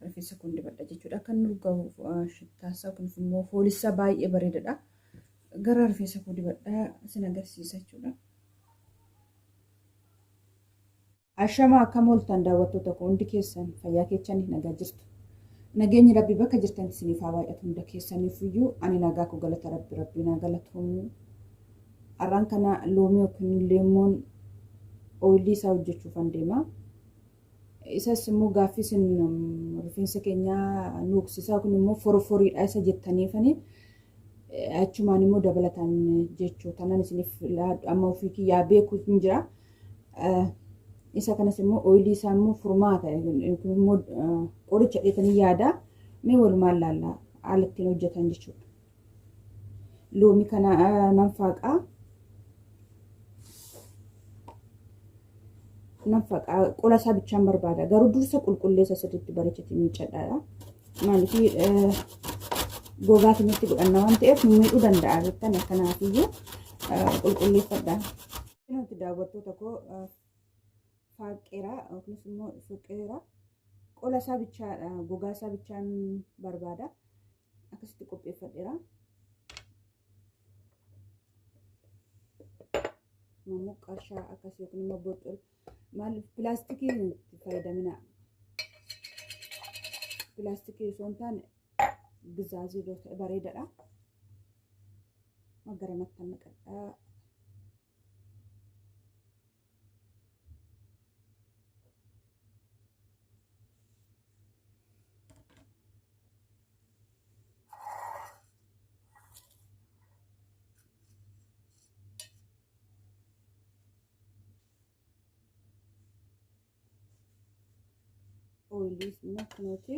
rifeensa kun dibadha jechuudha. Kan urgaa'u shittaasaa kunis immoo foolisaa baay'ee bareedaadha. Gara rifeensa koo dibadhaa isin agarsiisa jechuudha. Ashama akkam ooltan daawwattoota koo hundi keessan fayyaa keessanii nagaa jirtu. Nageenyi Rabbi bakka jirtan isiniif haa baay'atu hunda keessaniif iyyuu ani nagaa koo galata Rabbi naa galatoomuu. Arraan kana loomii yookiin leemoon ooyilii isaa hojjechuuf deema. Isas immoo gaaffii isin rifeensa keenyaa nuuqsisaa kun immoo foroforiidha isa jettaniifani achumaan immoo dabalataan jechuutanan isiniif amma ofii kiyyaa beeku hin jira. Isa kanas immoo ooyilii isaa immoo furmaata immoo qoricha dheetanii yaada mee walumaan laallaa haala ittiin hojjetan jechuudha. Loomii kana nan faaqaa. Qola isaa bichaan barbaada. Garuu dursa qulqulleessa sirriitti bareechatti miicadhaadha. Maaliif gogaa keenyatti godhanna waan ta'eef miidhuu danda'a jettan akkanaaf iyyuu qulqulleeffadha. Nuti daawwattoota koo faaqeera yookiin immoo suuqeera. Qola isaa bichaadha. Gogaa isaa bichaan barbaada. Akkasitti qopheeffadheera. Immoo qarshaa akkasii yookiin immoo booxxol maaliif pilaastikii fayyadamina. Pilaastikii osoo hin taane gizaazii bareedaadha. Magara natti naqadhaa. Ooyilii immoo kunuuti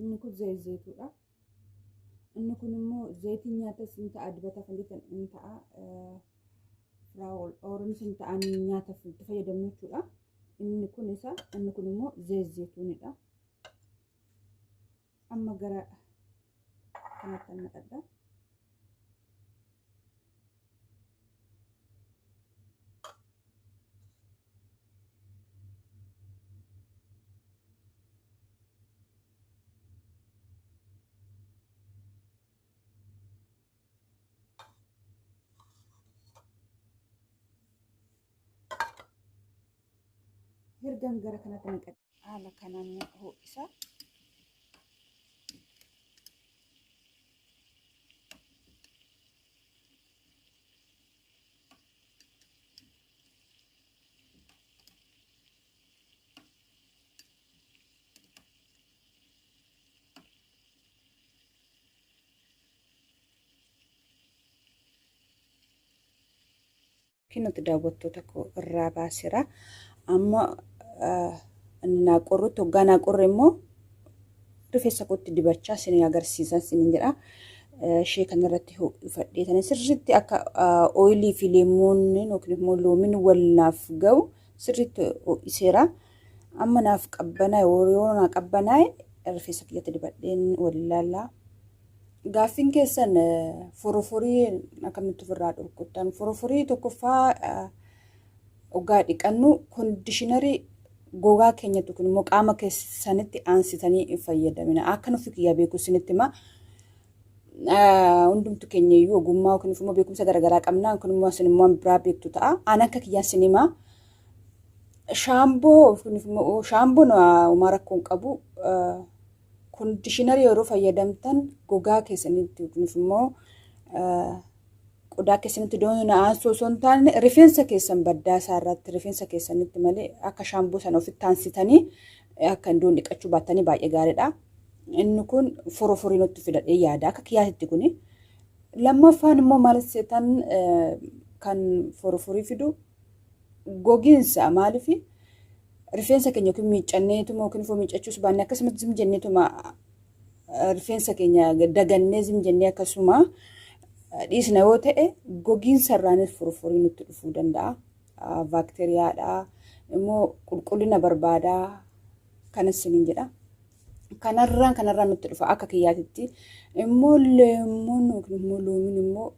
inni kun zayituudha. Inni kun immoo zayitii nyaatas hin ta'a dibata kan jettan hin ta'a oomisha hin ta'an nyaataaf itti fayyadamnu jechuudha. Inni kun isa inni kun immoo zayituunidha. Amma gara kanatti naqadha. Ergan gara kanatti naqadha. Haala kanaan ho'isa. Nuti daawwattoota koo irraa baaseera. Amma naaqorrutti hoggaa naaqorre immoo rifeensa kootti dibachaa isin agarsiisan isin jedha. Ishee kanarratti ho'ifadheetanii sirriitti akka ooyilii fi leemoonni yookiin immoo loomiin wal naaf ga'u sirriitti ho'iseera. Amma naaf qabbanaa yoo naa qabbanaa'e rifeensa kiyyatti dibadheen wal ilaallaa. Gaaffiin keessan foroforii akkamitti ofirraa dhorkuttan foroforii tokkoffaa hoggaa dhiqannu koondishinarii gogaa keenyatti kun immoo qaama keessanitti aansitanii fayyadamina. Akka nuuf kiyyaa beeku isinitti himaa. Hundumtu keenya iyyuu ogummaa yookiin immoo beekumsa garaagaraa qabna. Kun immoo isin immoo biraa beektu ta'a. Aan akka kiyyaan isin himaa. Shaamboo yookiin immoo shaamboon uumaa rakkoon qabu. Koondishinarii yeroo fayyadamtan gogaa keessanitti yookiin immoo qodaa keessanitti doonaa aansoo osoo hin taane rifeensa keessan baddaa isaarratti rifeensa keessanitti malee akka shaamboo sana ofitti aansitanii akka hindoon dhiqachuu baattanii baay'ee gaariidha. Inni kun foroforii nutti fidadhee yaada akka kiyyaatitti kuni. Lammaffaan immoo maal seetan kan foroforii fidu gogiinsa maaliifi rifeensa keenya yookiin miiccanneetuma yookiin immoo miiccachuus baannee akkasumas zim jenneetuma rifeensa keenya dagannee zim jennee akkasuma dhiisna yoo ta'e gogiinsa irraanis foroforii nutti dhufuu danda'a. Baakteeriyaadha immoo qulqullina barbaadaa kanas isiniin jedha. Kanarraan nutti dhufa akka kiyyaatitti immoo leemoon yookiin immoo loomiin immoo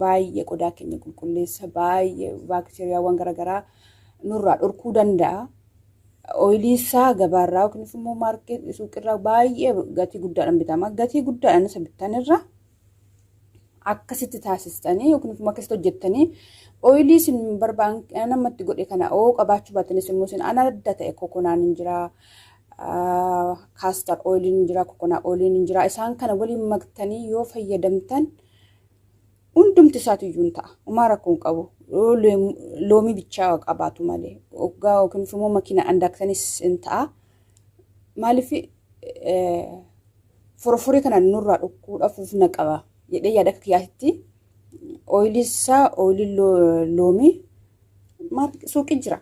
baay'ee qodaa keenya qulqulleessa baay'ee baakteeriyaawwan garaagaraa nurraa dhorkuu danda'a. Ooyilii isaa gabaarraa yookiin immoo maarkeetii suuqirraa baay'ee gatii guddaadhaan bitama. Gatii guddaadhaan isa bitanirra akkasitti taasistanii yookiin immoo akkasitti hojjettanii ooyilii isin barbaadan namatti godhe kana qabaachuu baatanis immoo isin adda ta'e kokonaan hin jira, kaastar ooyiliin hin jira, kokonaa ooyiliin hin jira. Isaan kana waliin maktanii yoo fayyadamtan hundumti isaatiyyuu hin ta'a. Uumaa rakkoo hin qabu. Loomii bichaa qabaatu malee hoggaa yookiin immoo makiina andaktanis hin ta'a. Maaliif foroforii kana nurraa dhukkuudhaaf na qaba jedhee yaada akka kiyyaatti ooyilii isaa ooyilii loomii suuqii jira.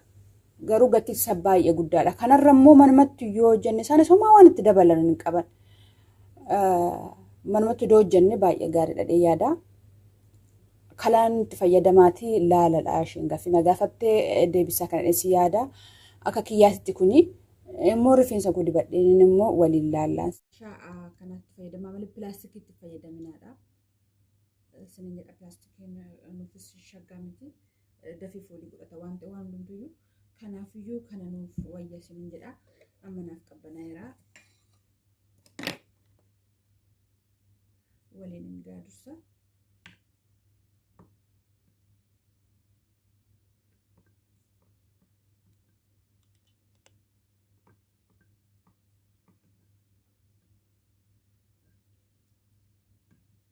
Garuu gatii isaa baay'ee guddaadha. Kanarra immoo manumatti yoo hojjenne isaanis homaa waan itti dabalan hin qaban. Manumatti yoo hojjenne baay'ee gaariidha jedhee yaada. Kalaan itti fayyadamaatii laaladha isheen gaafina gaafattee deebisaa kana dheessi yaada. Akka kiyyaatti kuni immoo rifeensa koo dibadheen immoo waliin laallaan. Shaa'a kanatti fayyadamaa malee pilaastikiitti fayyadaminaadha. Sinin jedha pilaastikiin nuufis shaggaa miti. Dafii foolii godhata waan ta'e waan hundumtuyyuu. Kanaafiyyuu kana nuuf wayya sinin jedha. Amma naaf qabbanaa'eera. Waliin hin gaadursa.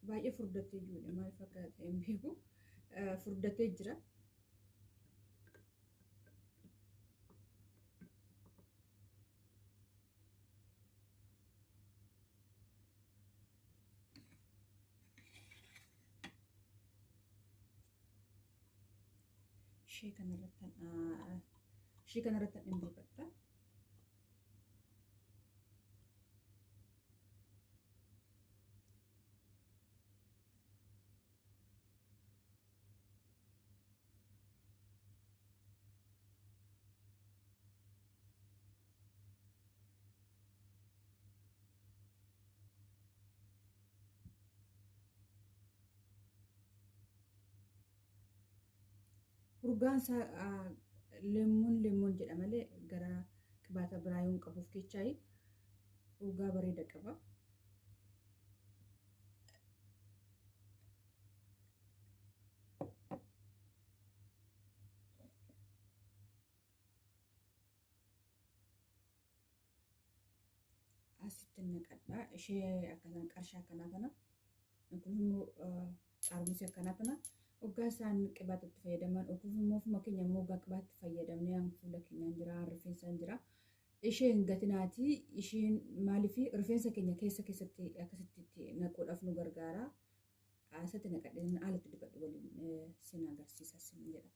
Baay'ee furdattee jiruudha. Maal fakkaata hin beeku. Furdattee jira. Ishee kanarratti hin beekadha. Urgaan isaa leemon jedha malee gara qibaata biraa yoo qabuuf kechaayi urgaa bareeda qaba. Asitti naqadha. Ishee akkasaan qarshaa akkanaa kana yookiin immoo xaarmusii akkanaa kana Oggaa isaan qibaatatti fayyadaman ofuma keenya immoo oggaa qibaatti fayyadamnee fuula keenyaan jira, rifeensaan jira. Isheen gatinaati. Isheen maaliif rifeensa keenya keessatti akkasitti naquudhaaf nu gargaara. Asatti naqadheen haalatti dibadhu waliin sin agarsiisa sin jedha.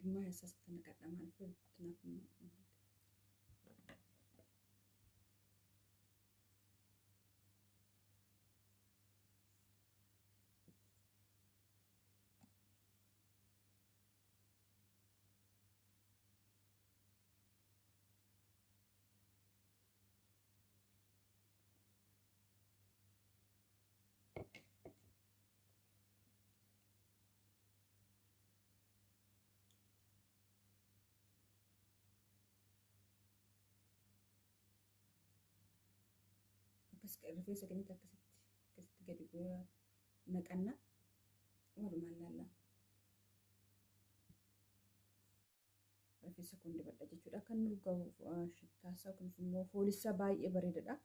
Gimmaa asatti naqadha maaliif naaf rifeensa keenyatti akkasitti gadi naqanna walumaan laalla. Rifeensa kun dibadha jechuudha. Kan nu gahu shittaasaa kun immoo foolisaa baay'ee bareedadha.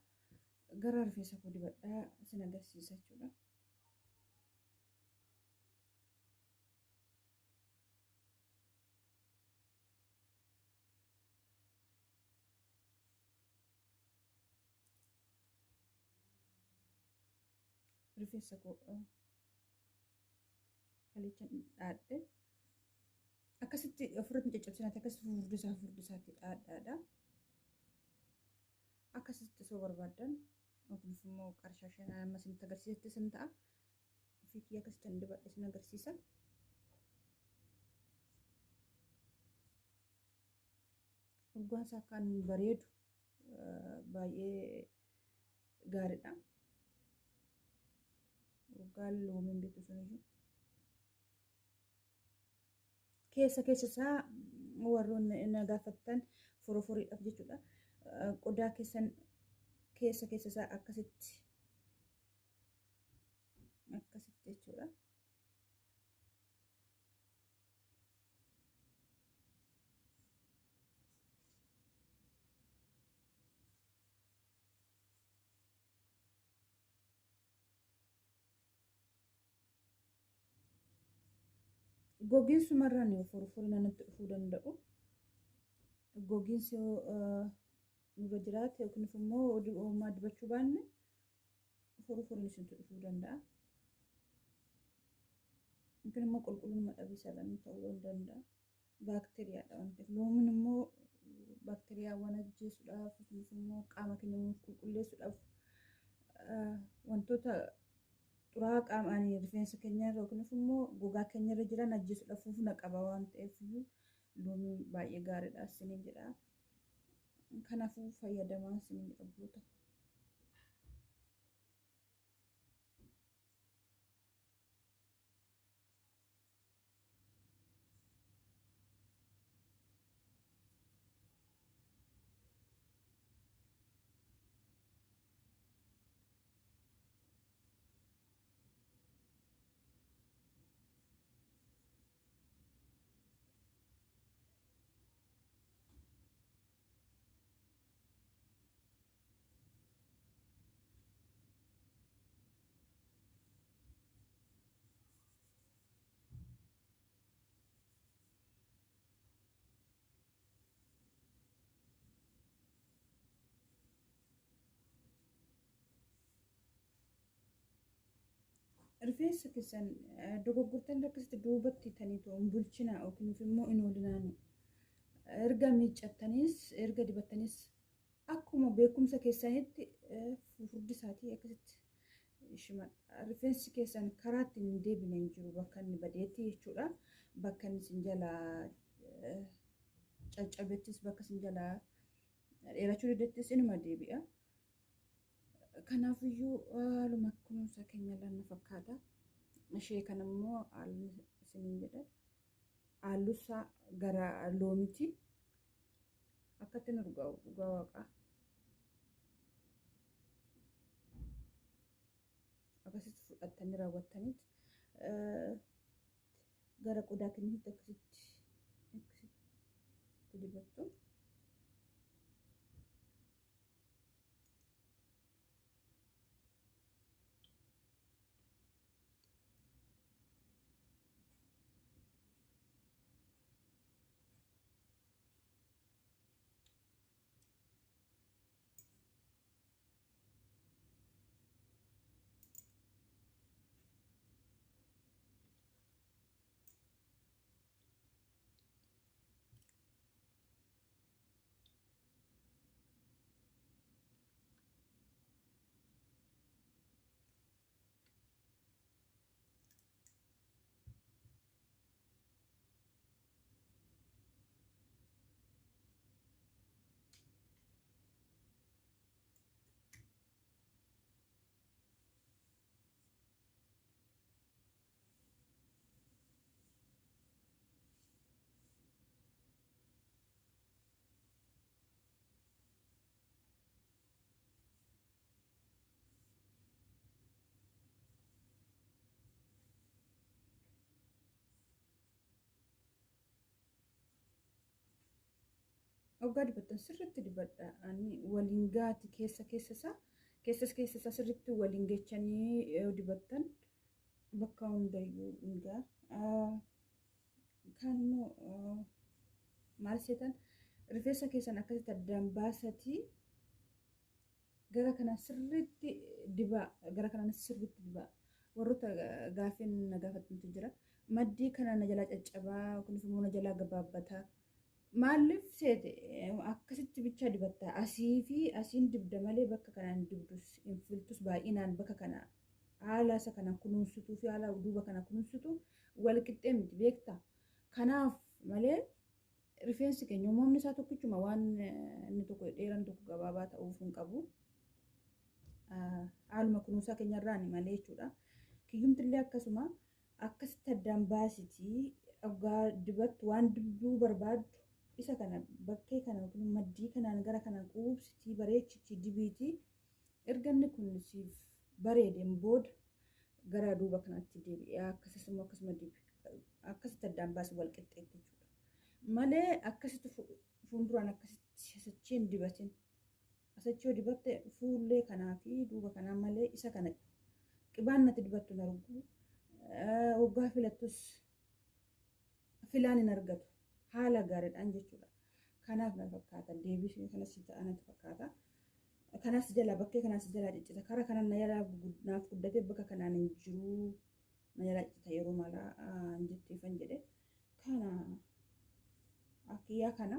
Gara rifeensa koo dibadhaa sin agarsiisa jechuudha. Rifeensa koo kalichaan dhaadhe akkasitti ofirratti caccabsinaati akkasitti furdisaatti dhaadhaadha. Akkasitti osoo barbaadan yookiin immoo qarshaa isheen amma isinitti agarsiisetti sin ta'a. Ofii kiyya akkasitti dibadhe sin agarsiisa. Urgaan isaa kan bareedu baay'ee gaariidha. Urgaan loomiin bitu suniyyuu keessa isaa warroonni na gaafattan foroforiidhaaf jechuudha. Qodaa keessan keessa isaa akkasitti jechuudha. Gogiinsi marraan foroforiin natti dhufuu danda'u. Gogiinsi nurra jiraate yookiin immoo uumaa dibachuu baanne foroforiin isintu dhufuu danda'a. Yookiin immoo qulqullina dhabiisaadhaan ta'uu danda'a. Baakteeriyaadha waan ta'eef loomiin immoo baakteeriyaawwan ajjeesuudhaaf yookiin immoo qaama keenya qulqulleessuudhaaf wantoota xuraa'aa qaamaan rifeensa keenya yookiin immoo gogaa keenya irra jiran ajjeesuudhaaf humna qaba waan ta'eef loomiin baay'ee gaariidha isiniin jedha. Kanaafuu fayyadamaa isiniin jedha buloota. Rifeensa keessan dogoggortan akkasitti duubatti taniitu hin bulchina yookiin immoo hin oolinaan erga miiccattanis erga dibattanis akkuma beekumsa keessanitti furdi isaatii akkasitti rifeensi keessan karaa ittiin hin deebine hin jiru bakka inni badeetti jechuudha. Bakka inni isin jalaa caccabettis bakka isin jalaa dheerachuu didettis inuma deebi'a. Kanaafiyyuu haaluma kunuunsa keenya laanna fakkaata. Ishee kana immoo haalli isiniin jedha. Haallusaa gara loomiti. Akkatti nu dhugaa waaqaa. Akkasitti fudhattanii raawwattaniit gara qodaa keenyatti akkasitti dibattu. Hoggaa dibattan sirriitti dibadha. Ani waliin gaati keessa isaa sirriitti waliin geechanii yoo dibattan bakka hundayyuu dhugaa. Kan immoo maal seetan rifeensa keessan akkasitti addaan baasatii gara kanaan sirriitti dibaa. Warroota gaafiin na gaafatantu jira. Maddii kana na jalaa caccabaa yookiin immoo na jalaa gabaabbataa. Maaliif seete akkasitti bichaa dibatta asii fi asiin dibda malee bakka kanaan dibdus hin filtus baay'inaan bakka kana haala isa kana kunuunsituu fi haala duuba kana kunuunsitu wal qixxee miti beekta. Kanaaf malee rifeensi keenya uumamni isaa tokkichuma waan inni tokko dheeraan tokko gabaabaa ta'uuf hin qabu. Haaluma kunuunsaa keenyarraan malee jechuudha. Kiyyumtillee akkasuma akkasitti addaan baasitii Ogaa dibattu waan dibduu barbaaddu isa kana bakkee kana yookiin maddii kanaan gara kanaan quubsitii bareechitii dibiitii erga inni kun siif bareedeen booda gara duuba kanaatti deebi'ee akkasumas akkasuma dibi akkasitti addaan baasii wal qixxeetti jechuudha. Malee akkasitti fuulduraan akkasitti asachiin dibatin asachii dibatte fuullee kanaa fi duuba kanaa malee isa kana qibaannatti dibattu hin argu. Waggaa filattus filaan hin argatu haala gaariidhaan jechuudha. Kanaaf na fakkaata deebisee kanas ta'anatti fakkaata. Kanas jala bakkee kanas jala ciccita kara kanan na yala naaf guddatee bakka kanaan hin jiru na yala ciccita yeroo mala jetteefan jedhe kana akkiyaa kana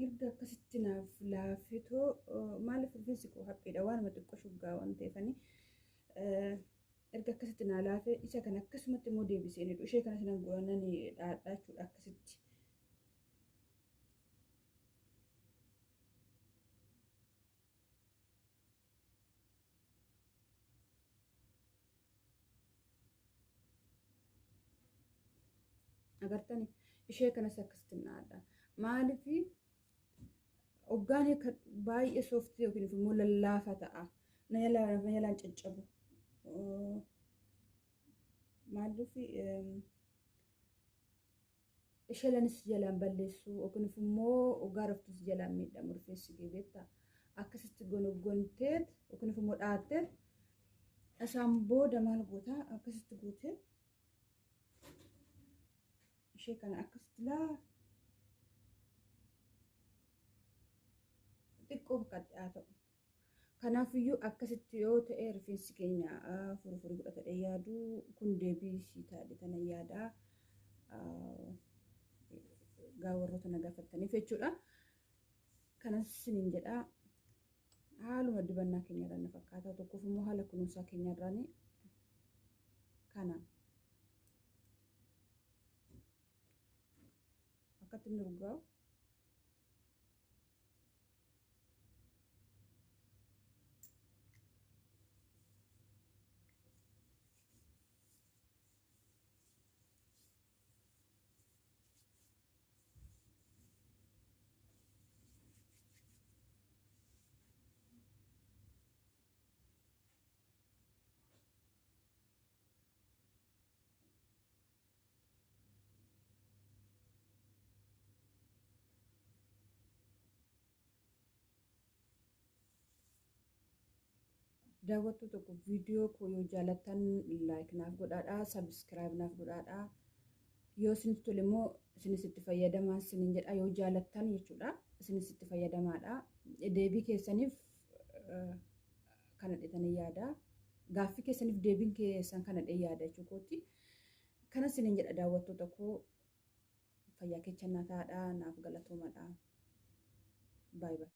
erga akkasitti naaf laaffitoo maaliif rifeensi koo haphiidha waanuma xiqqoo shuggaa waan ta'eefanii erga akkasitti naa laafee isa kana akkasumatti immoo deebisee ishee kana sinan goonanii dhaadhaa jechuudha akkasitti. Agartani ishee kanas akkasitti dhaadhaa maaliif Oggaanii baay'ee sooftii yookiin immoo lallaafaa ta'a. Na yalaan caccabu. Maaliif ishee lanis jalaan balleessu yookiin immoo oggaa raftus jalaan miidhamu rifeensi geebeetta. Akkasitti gonteet yookiin immoo dhaatteet isaan booda maal gootaa akkasitti gootee ishee kana akkasitti laa xiqqoo fakkaatti haa ta'u. Kanaafiyyuu akkasitti yoo ta'e rifeensi keenya furuufurii godhatee yaadu kun deebii sii taa'ee tana yaadaa gaawwarroota na gaafattaniif jechuudha. Kanas siniin jedhaa haaluma dibannaa keenya irraa na fakkaata tokkoof immoo haala kunuunsaa keenya irraan kana akkatti inni urgaa'u. Daawwattuu tokko viidiyoo koo yoo jaalattan laayik naaf godhaadhaa sabiskiraayib naaf godhaadhaa yoo isinitti tole immoo isinis itti fayyadamaa isiniin jedha yoo jaalattan jechuudha isinis itti fayyadamaadha deebii keessaniif kana dheetanii yaada gaaffii keessaniif deebiin keessan kana dhee yaada jechuukooti kana isiniin jedha daawwattuu tokko fayyaa keechannaa taa'aadhaa naaf galatoomaadhaa baay'ee.